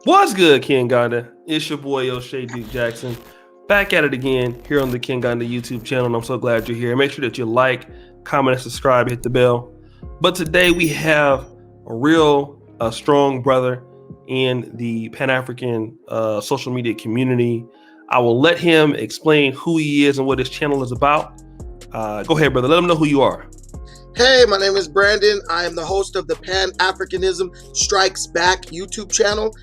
What's good, Ken Ganda? It's your boy O'Shea Duke Jackson. Back at it again here on the Ken Ganda YouTube channel. And I'm so glad you're here. Make sure that you like, comment, and subscribe, hit the bell. But today we have a real strong brother in the Pan-African social media community. I will let him explain who he is and what his channel is about. Go ahead, brother. Let him know who you are. Hey, my name is Brandon. I am the host of the Pan-Africanism Strikes Back YouTube channel.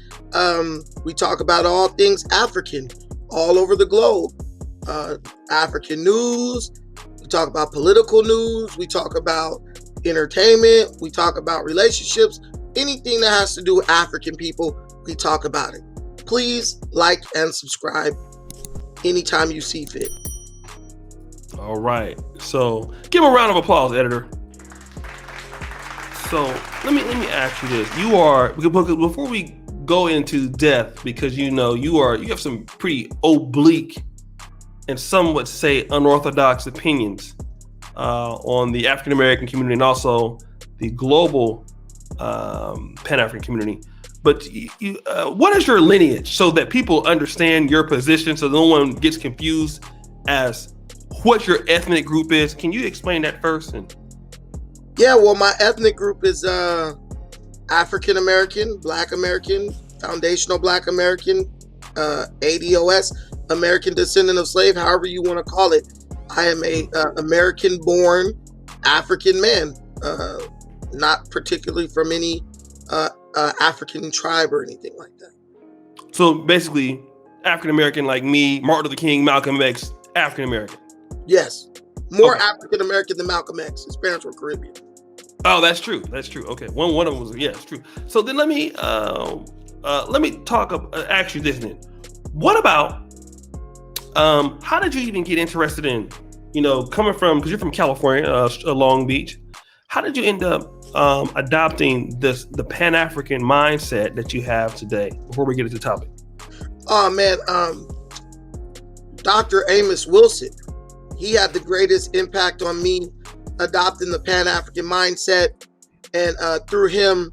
We talk about all things African all over the globe. African news. We talk about political news. We talk about entertainment. We talk about relationships. Anything that has to do with African people, we talk about it. Please like and subscribe anytime you see fit. All right. So give him a round of applause, editor. So let me ask you this: you are, before we go into depth, because you have some pretty oblique and some would say unorthodox opinions on the African American community and also the global Pan-African community. But what is your lineage, so that people understand your position, so no one gets confused as what your ethnic group is? Can you explain that first? Yeah, well, my ethnic group is African American, Black American, Foundational Black American, ADOS, American Descendant of Slave, however you want to call it. I am a American-born African man, not particularly from any African tribe or anything like that. So basically, African American like me, Martin Luther King, Malcolm X, African American. Yes, more Okay. African American than Malcolm X. His parents were Caribbean. Oh, that's true. That's true. Okay, one of them was, yeah, it's true. So then let me ask you this then. What about how did you even get interested in, coming from, because you're from California, Long Beach? How did you end up adopting the Pan-African mindset that you have today? Before we get into the topic. Oh man, Dr. Amos Wilson, he had the greatest impact on me adopting the Pan-African mindset, and through him,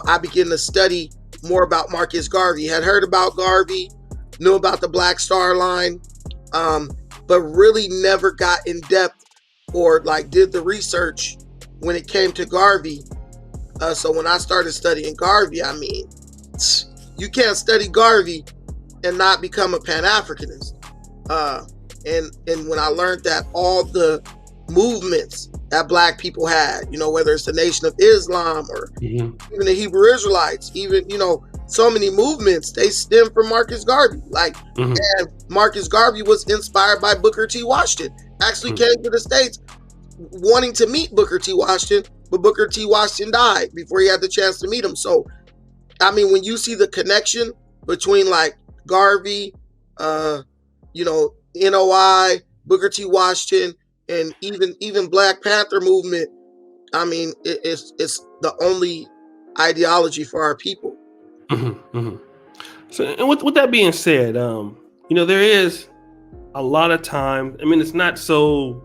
I began to study more about Marcus Garvey. Had heard about Garvey, knew about the Black Star Line, but really never got in depth or did the research when it came to Garvey. So when I started studying Garvey, I mean, you can't study Garvey and not become a Pan-Africanist. And when I learned that all the movements that Black people had, whether it's the Nation of Islam or even the Hebrew Israelites, even, so many movements, they stem from Marcus Garvey. And Marcus Garvey was inspired by Booker T. Washington. Actually came to the States wanting to meet Booker T. Washington, but Booker T. Washington died before he had the chance to meet him. So, I mean, when you see the connection between Garvey, NOI, Booker T. Washington, and even Black Panther movement, I mean, it's the only ideology for our people. So, and with that being said, there is a lot of time. I mean, it's not so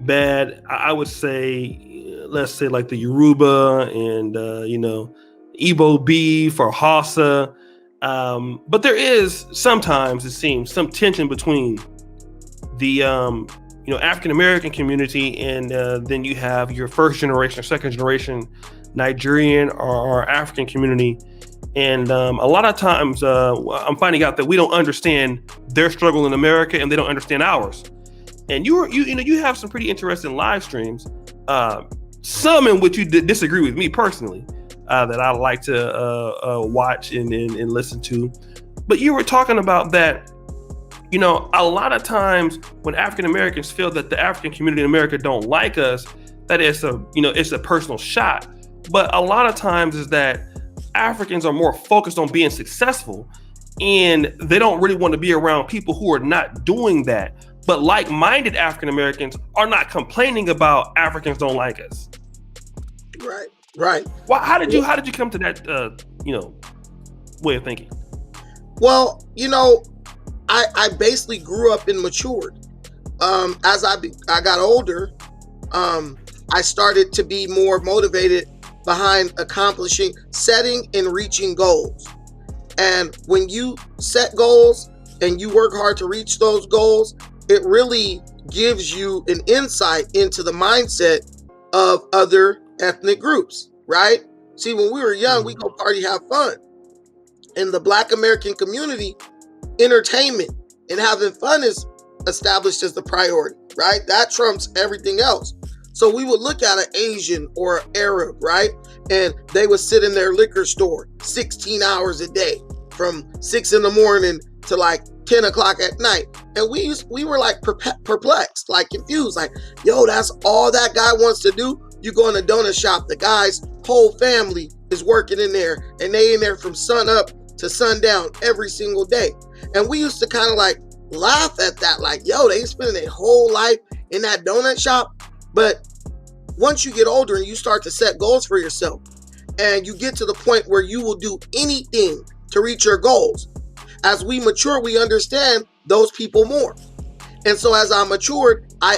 bad. I would say, let's say like the Yoruba and Igbo beef or Hausa, but there is sometimes, it seems, some tension between the African American community and then you have your first generation or second generation Nigerian or African community. And a lot of times I'm finding out that we don't understand their struggle in America and they don't understand ours. And you have some pretty interesting live streams, some in which you disagree with me personally, that I like to watch and listen to. But you were talking about that, a lot of times when African Americans feel that the African community in America don't like us, that it's a personal shot. But a lot of times is that Africans are more focused on being successful, and they don't really want to be around people who are not doing that. But like-minded African Americans are not complaining about Africans don't like us. Right. Well, how did you come to that way of thinking? Well, I basically grew up and matured. As I got older, I started to be more motivated behind accomplishing, setting and reaching goals. And when you set goals and you work hard to reach those goals, it really gives you an insight into the mindset of other ethnic groups, right? See, when we were young, we go party, have fun. In the Black American community, entertainment and having fun is established as the priority, right? That trumps everything else. So we would look at an Asian or an Arab, right? And they would sit in their liquor store 16 hours a day from 6 in the morning to like 10 o'clock at night. And we were like perplexed, like confused, like, yo, that's all that guy wants to do? You go in a donut shop, the guy's whole family is working in there and they in there from sun up to sundown every single day. And we used to kind of like laugh at that, like, yo, they spending their whole life in that donut shop. But once you get older and you start to set goals for yourself and you get to the point where you will do anything to reach your goals, as we mature, we understand those people more. And so as I matured, I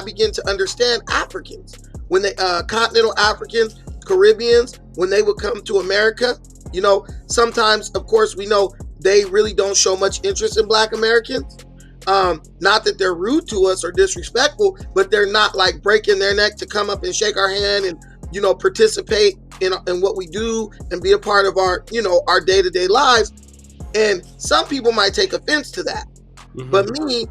began to understand Africans. When they, continental Africans, Caribbeans, when they would come to America, you know, sometimes, of course, we know they really don't show much interest in Black Americans. Not that they're rude to us or disrespectful, but they're not like breaking their neck to come up and shake our hand and, you know, participate in what we do and be a part of our, you know, our day-to-day lives. And some people might take offense to that. Mm-hmm. But me,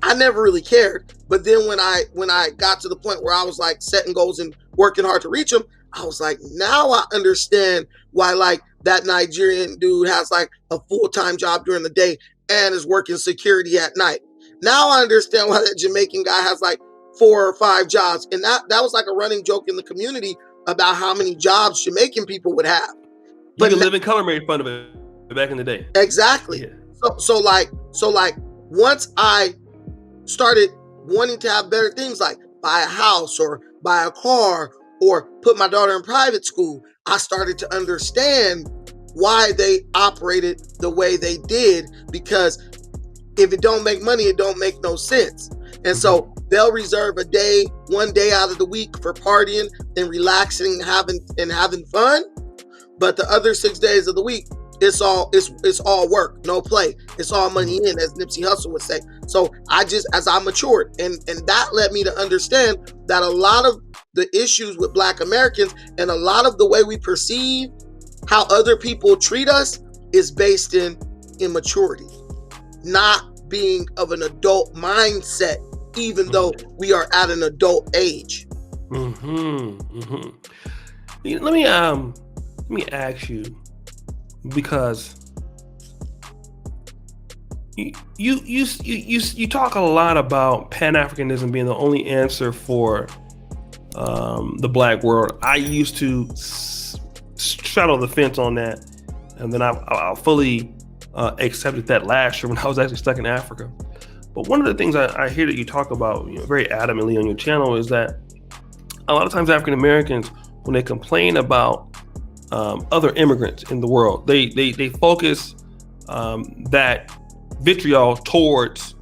I never really cared. But then when I got to the point where I was like setting goals and working hard to reach them, I was like, now I understand why like that Nigerian dude has like a full-time job during the day and is working security at night. Now I understand why that Jamaican guy has like 4 or 5 jobs. And that was like a running joke in the community about how many jobs Jamaican people would have. But you can live in color made fun of it back in the day. Exactly. Yeah. So like once I started wanting to have better things like buy a house or buy a car or put my daughter in private school, I started to understand why they operated the way they did, because if it don't make money, it don't make no sense. And so they'll reserve one day out of the week for partying and relaxing and having fun. But the other 6 days of the week, it's all work, no play. It's all money in, as Nipsey Hussle would say. So as I matured, and that led me to understand that a lot of the issues with Black Americans and a lot of the way we perceive how other people treat us is based in immaturity, not being of an adult mindset, even though we are at an adult age. Let me ask you, because you talk a lot about Pan-Africanism being the only answer for the Black world. I used to straddle the fence on that, and then I fully accepted that last year when I was actually stuck in Africa. But one of the things I hear that you talk about, you know, very adamantly on your channel is that a lot of times African Americans, when they complain about other immigrants in the world, they focus that vitriol towards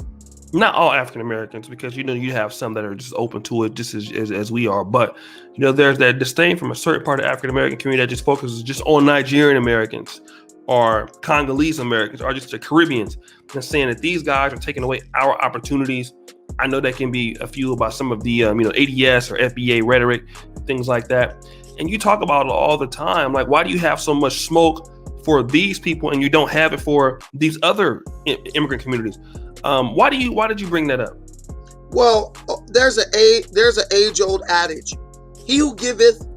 not all African Americans, because you know you have some that are just open to it just as we are, but you know there's that disdain from a certain part of the African American community that just focuses just on Nigerian Americans or Congolese Americans or just the Caribbeans, and saying that these guys are taking away our opportunities. I know that can be fueled by some of the ADS or FBA rhetoric, things like that. And you talk about it all the time. Like, why do you have so much smoke for these people and you don't have it for these other immigrant communities? Why did you bring that up? Well, there's an age-old adage: he who giveth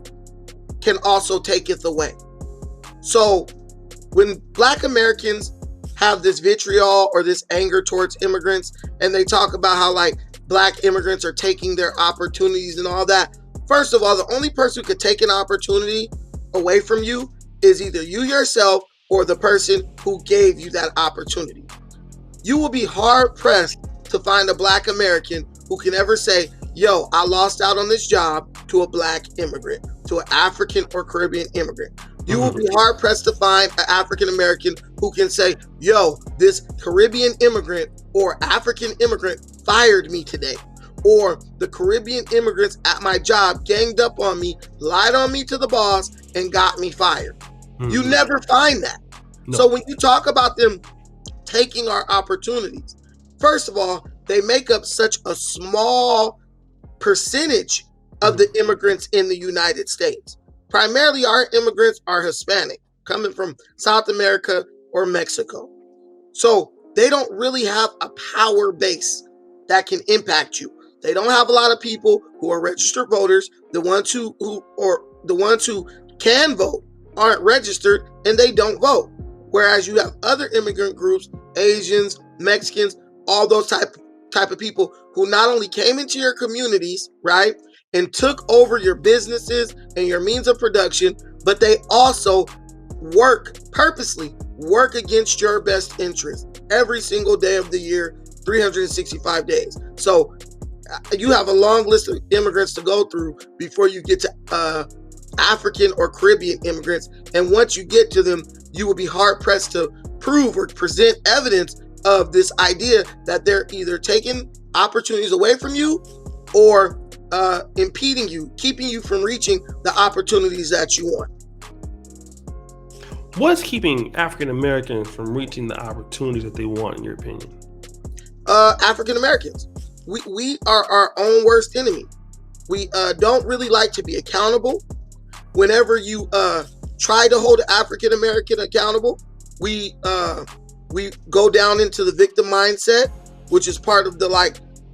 can also taketh away. So when Black Americans have this vitriol or this anger towards immigrants, and they talk about how like Black immigrants are taking their opportunities and all that, first of all, the only person who could take an opportunity away from you is either you yourself or the person who gave you that opportunity. You will be hard pressed to find a Black American who can ever say, yo, I lost out on this job to a Black immigrant, to an African or Caribbean immigrant. You will be hard pressed to find an African American who can say, yo, this Caribbean immigrant or African immigrant fired me today. Or the Caribbean immigrants at my job ganged up on me, lied on me to the boss, and got me fired. You never find that. So No. when you talk about them taking our opportunities, first of all, they make up such a small percentage of the immigrants in the United States. Primarily, our immigrants are Hispanic, coming from South America or Mexico. So they don't really have a power base that can impact you. They don't have a lot of people who are registered voters. The ones who can vote aren't registered and they don't vote. Whereas you have other immigrant groups, Asians, Mexicans, all those type of people who not only came into your communities, right, and took over your businesses and your means of production, but they also purposely work against your best interest every single day of the year, 365 days. So you have a long list of immigrants to go through before you get to African or Caribbean immigrants. And once you get to them, you will be hard pressed to prove or present evidence of this idea that they're either taking opportunities away from you or impeding you, keeping you from reaching the opportunities that you want. What's keeping African Americans from reaching the opportunities that they want, in your opinion? African Americans. We are our own worst enemy. We don't really like to be accountable. Whenever you try to hold an African American accountable, we go down into the victim mindset, which is part of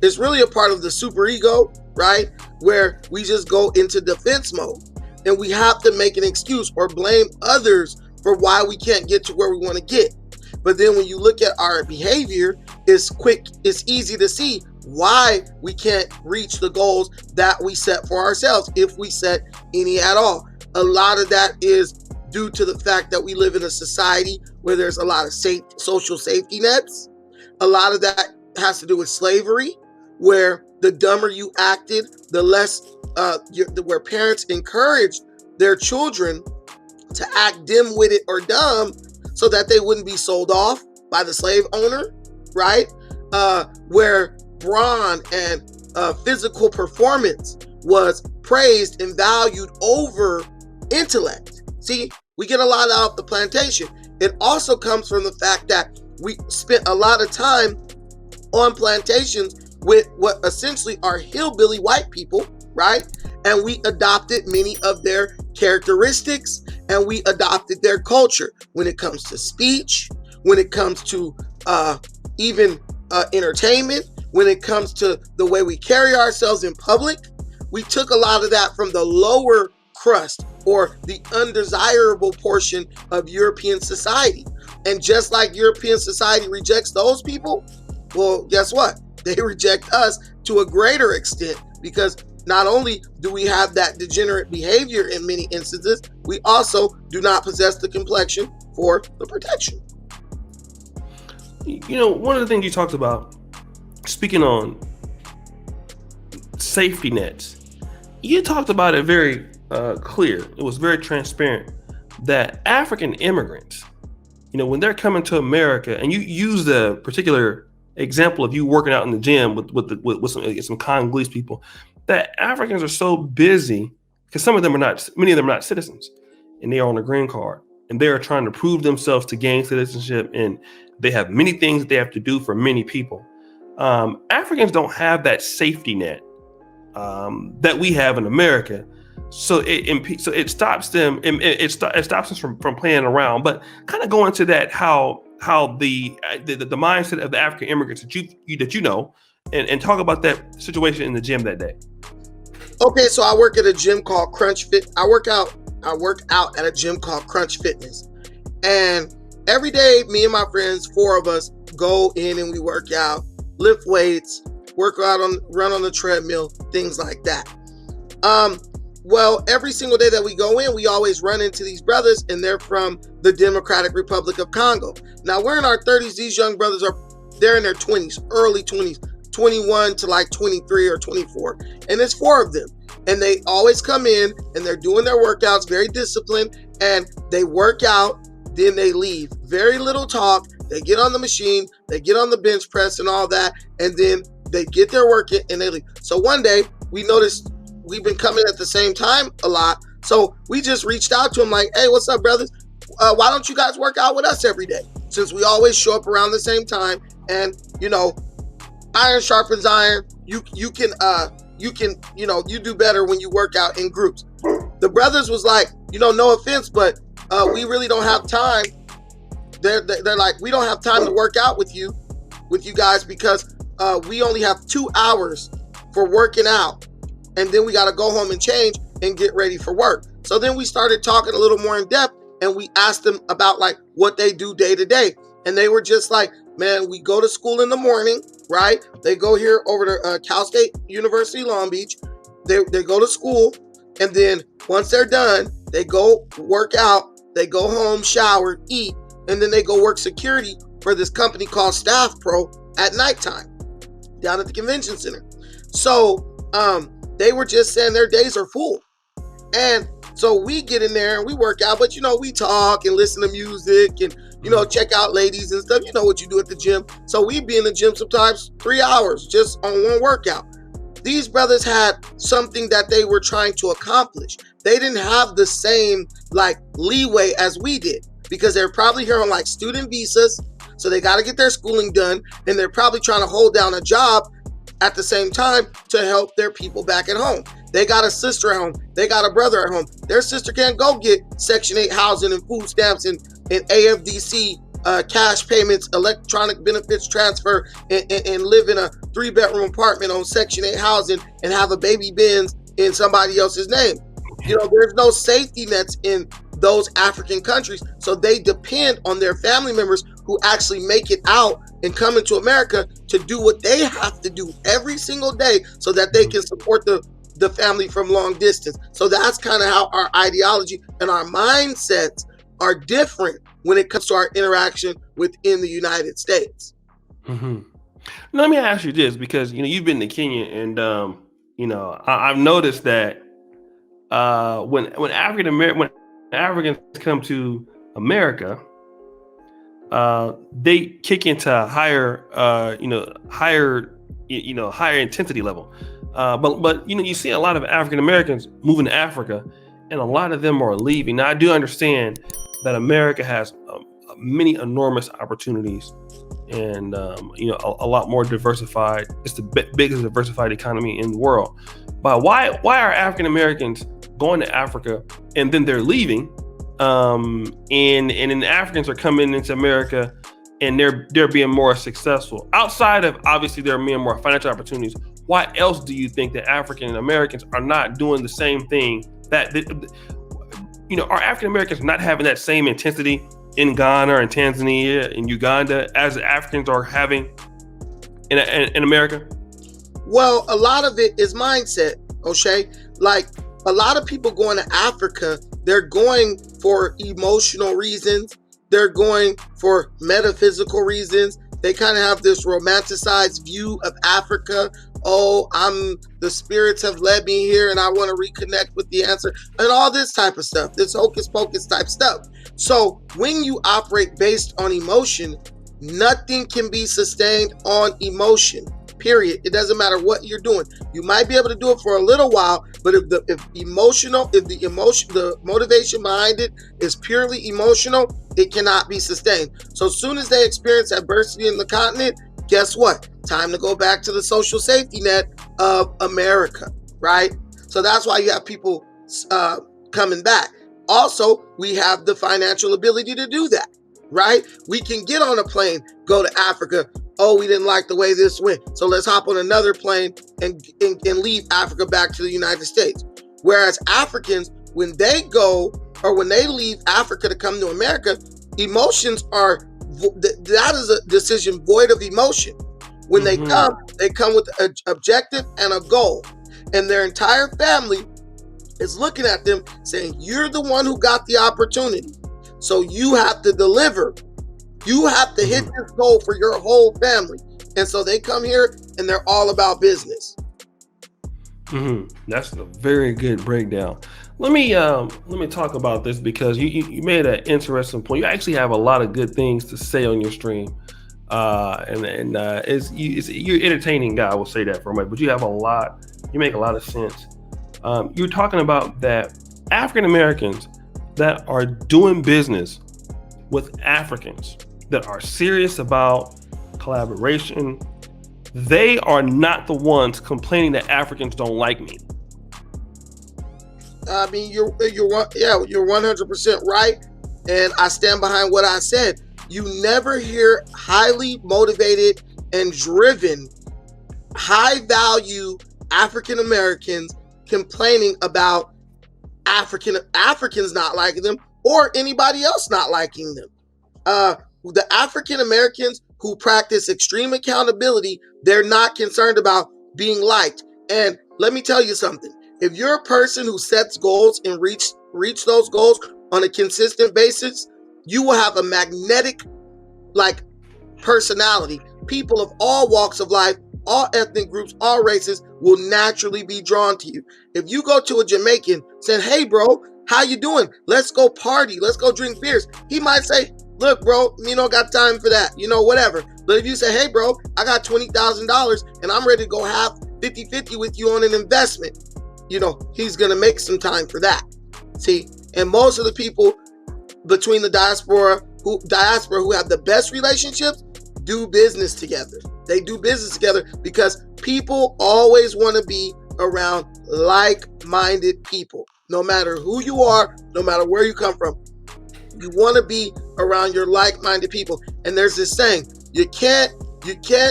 it's really a part of the super ego, right? Where we just go into defense mode and we have to make an excuse or blame others for why we can't get to where we want to get. But then when you look at our behavior, it's easy to see why we can't reach the goals that we set for ourselves, if we set any at all. A lot of that is due to the fact that we live in a society where there's a lot of social safety nets. A lot of that has to do with slavery, where the dumber you acted, the less where parents encouraged their children to act dim-witted or dumb so that they wouldn't be sold off by the slave owner, right? Where brawn and physical performance was praised and valued over intellect. See, we get a lot out of the plantation. It also comes from the fact that we spent a lot of time on plantations with what essentially are hillbilly white people, right? And we adopted many of their characteristics and we adopted their culture when it comes to speech, when it comes to even entertainment, when it comes to the way we carry ourselves in public. We took a lot of that from the lower crust or the undesirable portion of European society. And just like European society rejects those people, well, guess what? They reject us to a greater extent, because not only do we have that degenerate behavior in many instances, we also do not possess the complexion for the protection. You know, one of the things you talked about, speaking on safety nets, you talked about it very clear. It was very transparent that African immigrants, you know, when they're coming to America, and you use the particular example of you working out in the gym with some Congolese people, that Africans are so busy because many of them are not citizens, and they are on a green card, and they are trying to prove themselves to gain citizenship, and they have many things that they have to do for many people. Africans don't have that safety net that we have in America, so it stops them. It stops us from playing around. But kind of go into that, how the mindset of the African immigrants that you know, and talk about that situation in the gym that day. Okay, so I work at a gym called Crunch Fit. I work out at a gym called Crunch Fitness, and every day, me and my friends, 4 of us, go in and we work out, lift weights, run on the treadmill, things like that. Well, every single day that we go in, we always run into these brothers, and they're from the Democratic Republic of Congo. Now, we're in our 30s. These young brothers they're in their 20s, early 20s, 21 to like 23 or 24. And there's 4 of them. And they always come in and they're doing their workouts, very disciplined, and they work out, then they leave. Very little talk. They get on the machine, they get on the bench press and all that, and then they get their work in and they leave. So one day we noticed we've been coming at the same time a lot. So we just reached out to them like, hey, what's up, brothers? why don't you guys work out with us every day? Since we always show up around the same time, and iron sharpens iron. You can you do better when you work out in groups. The brothers was like, no offense, but we really don't have time. They're like, we don't have time to work out with you guys, because we only have 2 hours for working out, and then we got to go home and change and get ready for work. So then we started talking a little more in depth, and we asked them about like what they do day to day, and they were just like, man, we go to school in the morning, right? They go here over to Cal State University, Long Beach. They go to school, and then once they're done, they go work out, they go home, shower, eat, and then they go work security for this company called Staff Pro at nighttime down at the convention center. So they were just saying their days are full. And so we get in there and we work out, but we talk and listen to music and check out ladies and stuff. You know what you do at the gym. So we be in the gym sometimes 3 hours just on one workout. These brothers had something that they were trying to accomplish. They didn't have the same like leeway as we did, because they're probably here on like student visas. So they got to get their schooling done, and they're probably trying to hold down a job at the same time to help their people back at home. They got a sister at home. They got a brother at home. Their sister can't go get Section 8 housing and food stamps and AFDC cash payments, electronic benefits transfer, and live in a 3-bedroom apartment on Section 8 housing and have a baby Benz in somebody else's name. There's no safety nets in those African countries. So they depend on their family members who actually make it out and come into America to do what they have to do every single day so that they can support the family from long distance. So that's kind of how our ideology and our mindsets are different when it comes to our interaction within the United States. Mm-hmm. Now, let me ask you this, because you've been to Kenya, and I've noticed that when Africans come to America, they kick into higher intensity level. But you see a lot of African Americans moving to Africa, and a lot of them are leaving. Now, I do understand that America has many enormous opportunities, and a lot more diversified. It's the biggest diversified economy in the world. But why are African Americans going to Africa and then they're leaving? And then Africans are coming into America and they're being more successful. Outside of obviously there being more financial opportunities, why else do you think that African Americans are not doing the same thing? Are African Americans not having that same intensity in Ghana and Tanzania and Uganda as Africans are having in America? Well, a lot of it is mindset, O'Shea. Like a lot of people going to Africa, they're going for emotional reasons. They're going for metaphysical reasons. They kind of have this romanticized view of Africa. Oh, the spirits have led me here and I want to reconnect with the answer and all this type of stuff, this hocus pocus type stuff. So when you operate based on emotion, nothing can be sustained on emotion, period. It doesn't matter what you're doing. You might be able to do it for a little while, but if the motivation behind it is purely emotional, it cannot be sustained. So as soon as they experience adversity in the continent, guess what? Time to go back to the social safety net of America, right? So that's why you have people coming back. Also, we have the financial ability to do that, right? We can get on a plane, go to Africa. Oh, we didn't like the way this went, so let's hop on another plane and leave Africa back to the United States. Whereas Africans, when they go or when they leave Africa to come to America, emotions are, that is a decision void of emotion. When they come with an objective and a goal, and their entire family is looking at them saying, you're the one who got the opportunity, so you have to deliver. You have to hit this goal for your whole family. And so they come here and they're all about business. That's a very good breakdown. Let me talk about this, because you made an interesting point. You actually have a lot of good things to say on your stream, and you're an entertaining guy. I will say that for a moment, but you make a lot of sense. You're talking about that African Americans that are doing business with Africans that are serious about collaboration, they are not the ones complaining that Africans don't like me. I mean, you're 100% right, and I stand behind what I said. You never hear highly motivated and driven, high value African Americans complaining about Africans not liking them or anybody else not liking them. The African Americans who practice extreme accountability, they're not concerned about being liked. And let me tell you something. If you're a person who sets goals and reach those goals on a consistent basis, you will have a magnetic personality. People of all walks of life, all ethnic groups, all races will naturally be drawn to you. If you go to a Jamaican saying, "Hey bro, how you doing? Let's go party. Let's go drink beers." He might say, "Look bro, got time for that, whatever." But if you say, "Hey bro, I got $20,000 and I'm ready to go have 50-50 with you on an investment," he's going to make some time for that. See, and most of the people between the diaspora who have the best relationships do business together. They do business together because people always want to be around like-minded people. No matter who you are, no matter where you come from, you want to be around your like-minded people. And there's this saying, you can't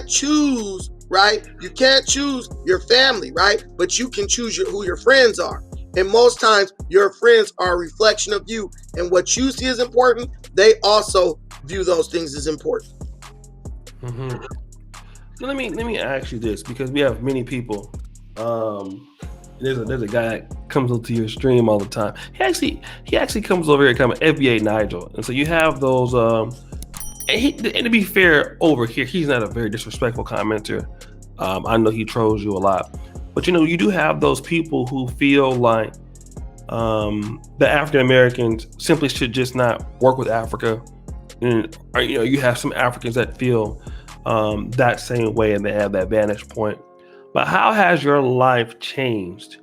choose, right? You can't choose your family, right? But you can choose who your friends are. And most times your friends are a reflection of you, and what you see as important, they also view those things as important. Mm-hmm. So let me ask you this, because we have many people. There's a guy that comes into your stream all the time. He actually comes over here, kind of FBA Nigel, and so you have those. And to be fair, over here he's not a very disrespectful commenter. I know he trolls you a lot, but you do have those people who feel like the African Americans simply should just not work with Africa, and you have some Africans that feel that same way, and they have that vantage point. But how has your life changed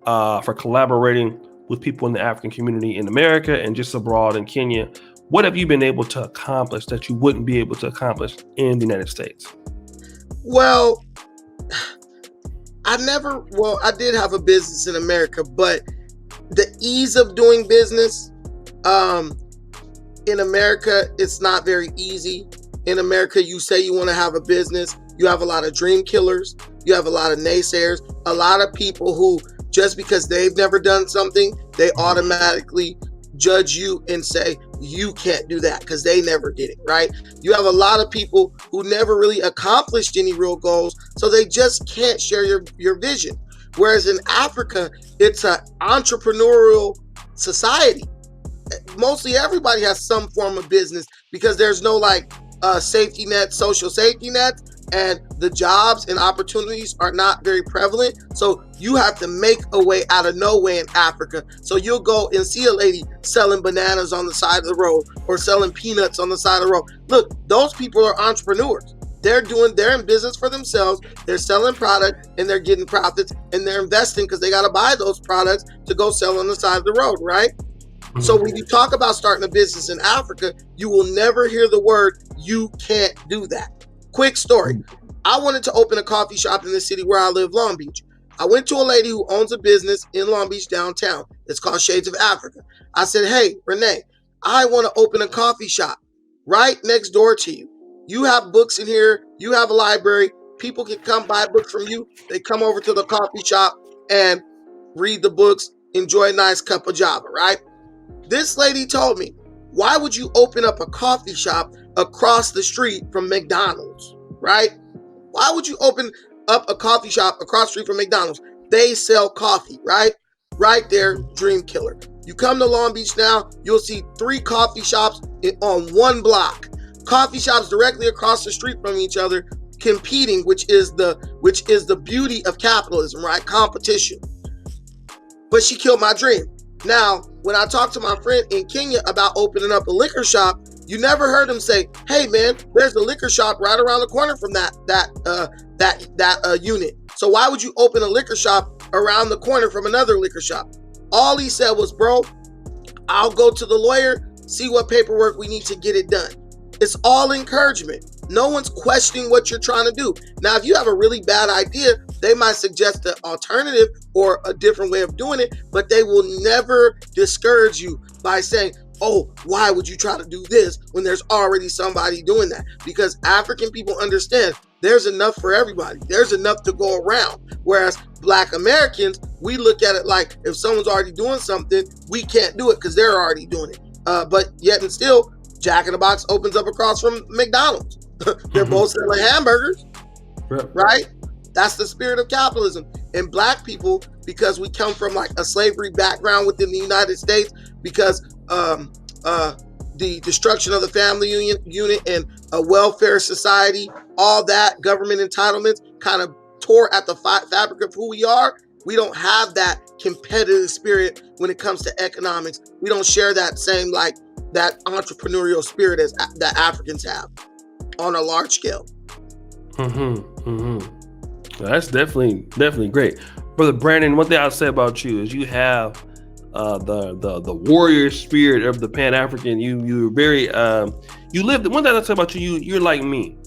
for collaborating with people in the African community in America and just abroad in Kenya? What have you been able to accomplish that you wouldn't be able to accomplish in the United States? Well, I did have a business in America, but the ease of doing business in America, it's not very easy. In America, you say you want to have a business, you have a lot of dream killers, you have a lot of naysayers, a lot of people who, just because they've never done something, they automatically judge you and say you can't do that because they never did it, right? You have a lot of people who never really accomplished any real goals, so they just can't share your vision. Whereas in Africa, it's an entrepreneurial society. Mostly everybody has some form of business because there's no safety net, social safety net, and the jobs and opportunities are not very prevalent. So you have to make a way out of no way in Africa. So you'll go and see a lady selling bananas on the side of the road or selling peanuts on the side of the road. Look, those people are entrepreneurs. They're in business for themselves. They're selling product and they're getting profits, and they're investing because they got to buy those products to go sell on the side of the road, right? Mm-hmm. So when you talk about starting a business in Africa, you will never hear the word "you can't do that." Quick story. I wanted to open a coffee shop in the city where I live, Long Beach. I went to a lady who owns a business in Long Beach downtown. It's called Shades of Africa. I said, "Hey, Renee, I want to open a coffee shop right next door to you. You have books in here. You have a library. People can come buy books from you. They come over to the coffee shop and read the books, enjoy a nice cup of Java, right?" This lady told me, "Why would you open up a coffee shop across the street from McDonald's, right? Why would you open up a coffee shop across the street from McDonald's? They sell coffee, right? Right there, dream killer. You come to Long Beach now, you'll see 3 coffee shops on one block. Coffee shops directly across the street from each other, competing, which is the beauty of capitalism, right? Competition. But she killed my dream. Now, when I talked to my friend in Kenya about opening up a liquor shop, you never heard him say, "Hey man, there's a liquor shop right around the corner from that unit. So why would you open a liquor shop around the corner from another liquor shop?" All he said was, "Bro, I'll go to the lawyer, see what paperwork we need to get it done. It's all encouragement. No one's questioning what you're trying to do. Now, if you have a really bad idea, they might suggest an alternative or a different way of doing it, but they will never discourage you by saying, oh, why would you try to do this when there's already somebody doing that? Because African people understand there's enough for everybody. There's enough to go around. Whereas Black Americans, we look at it like if someone's already doing something, we can't do it because they're already doing it. But yet and still, Jack in the Box opens up across from McDonald's. They're both selling hamburgers, right? That's the spirit of capitalism. And Black people, because we come from like a slavery background within the United States, because the destruction of the family unit and a welfare society, all that government entitlements kind of tore at the fabric of who we are. We don't have that competitive spirit when it comes to economics. We don't share that same like that entrepreneurial spirit as that Africans have on a large scale. That's definitely great, brother Brandon. One thing I'll say about you is you have the warrior spirit of the Pan-African. You're very you live. One thing I'll say about you're like me.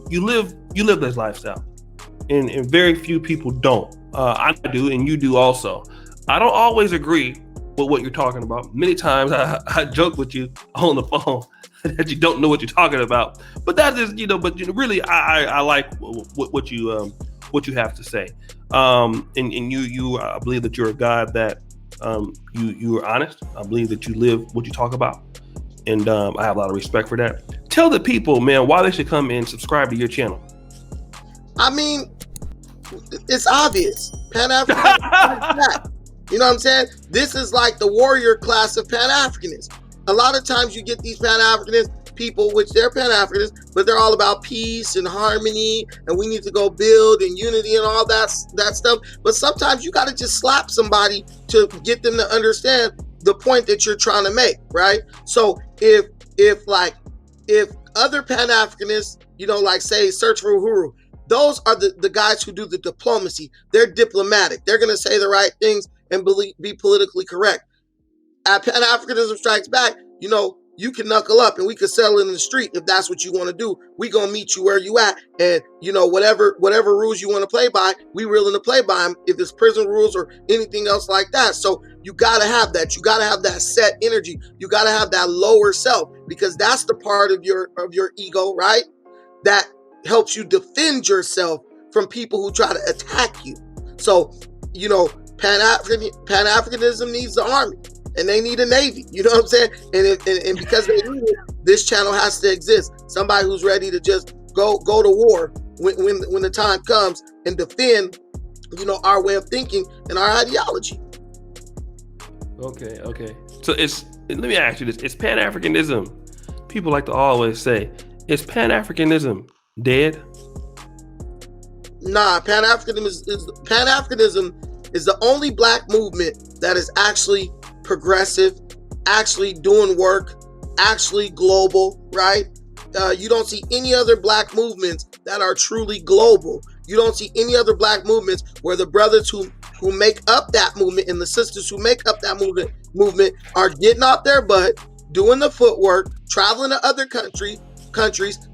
You live this lifestyle, and very few people don't. I do, and you do also. I don't always agree with what you're talking about. Many times I joke with you on the phone that you don't know what you're talking about. But that is, but really I like what you have to say. And you I believe that you're a guy that you are honest. I believe that you live what you talk about. And I have a lot of respect for that. Tell the people, man, why they should come and subscribe to your channel. I mean, it's obvious. Pan-Africanism. You know what I'm saying? This is like the warrior class of Pan-Africanism. A lot of times you get these Pan-Africanist people, which they're Pan-Africanists, but they're all about peace and harmony, and we need to go build and unity and all that stuff. But sometimes you got to just slap somebody to get them to understand the point that you're trying to make, right? So if other Pan-Africanists, like say Search for Uhuru, those are the guys who do the diplomacy. They're diplomatic. They're going to say the right things and be politically correct. At Pan-Africanism Strikes Back, you can knuckle up and we can settle in the street if that's what you want to do. We gonna meet you where you at, and whatever rules you want to play by, we willing to play by them. If it's prison rules or anything else like that, so you gotta have that. You gotta have that set energy. You gotta have that lower self, because that's the part of your ego, right? That helps you defend yourself from people who try to attack you. So Pan-Africanism needs the army. And they need a navy, you know what I'm saying? And because they need it, this channel has to exist. Somebody who's ready to just go to war when the time comes and defend, our way of thinking and our ideology. Okay. So let me ask you this: is Pan-Africanism? People like to always say, is Pan-Africanism dead? Nah, Pan-Africanism is the only Black movement that is actually progressive, actually doing work, actually global, right? You don't see any other Black movements that are truly global. You don't see any other Black movements where the brothers who make up that movement and the sisters who make up that movement are getting off their butt, doing the footwork, traveling to other countries,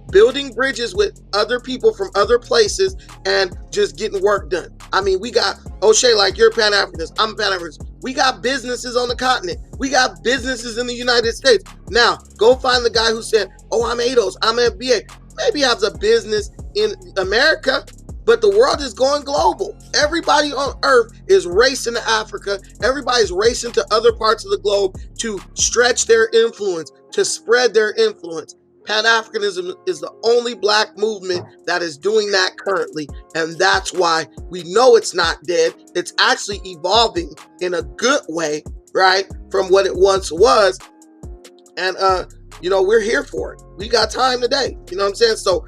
building bridges with other people from other places, and just getting work done. I mean, we got O'Shea, like you're Pan-Africanist, I'm Pan-Africanist. We got businesses on the continent. We got businesses in the United States. Now, go find the guy who said, oh, I'm ADOS, I'm FBA. Maybe has a business in America, but the world is going global. Everybody on earth is racing to Africa. Everybody's racing to other parts of the globe to stretch their influence, to spread their influence. Pan-Africanism is the only Black movement that is doing that currently, and that's why we know it's not dead. It's actually evolving in a good way, right, from what it once was, and we're here for it. We got time today, you know what I'm saying? So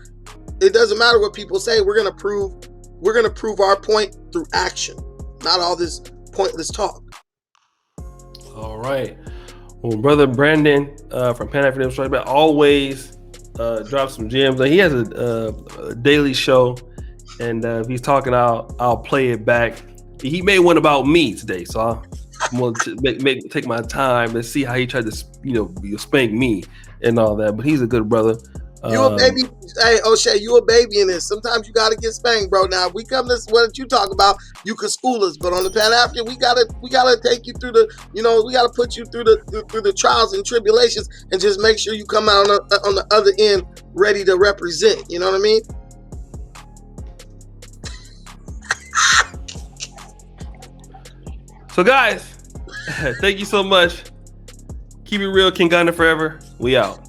it doesn't matter what people say. We're gonna prove our point through action, not all this pointless talk. All right. Well, brother Brandon from Pan-Africanism Strikes Back always drops some gems. He has a daily show, and if he's talking, I'll play it back. He made one about me today, so I'm gonna take my time and see how he tried to, spank me and all that. But he's a good brother. You a baby. Hey, O'Shea, you a baby in this. Sometimes you gotta get spanked, bro. Now, if we come to what you talk about, you can school us, but on the Pan-African, we gotta take you through the, we gotta put you through the trials and tribulations, and just make sure you come out on the other end ready to represent. You know what I mean? So, guys, thank you so much. Keep it real, King Ghana forever. We out.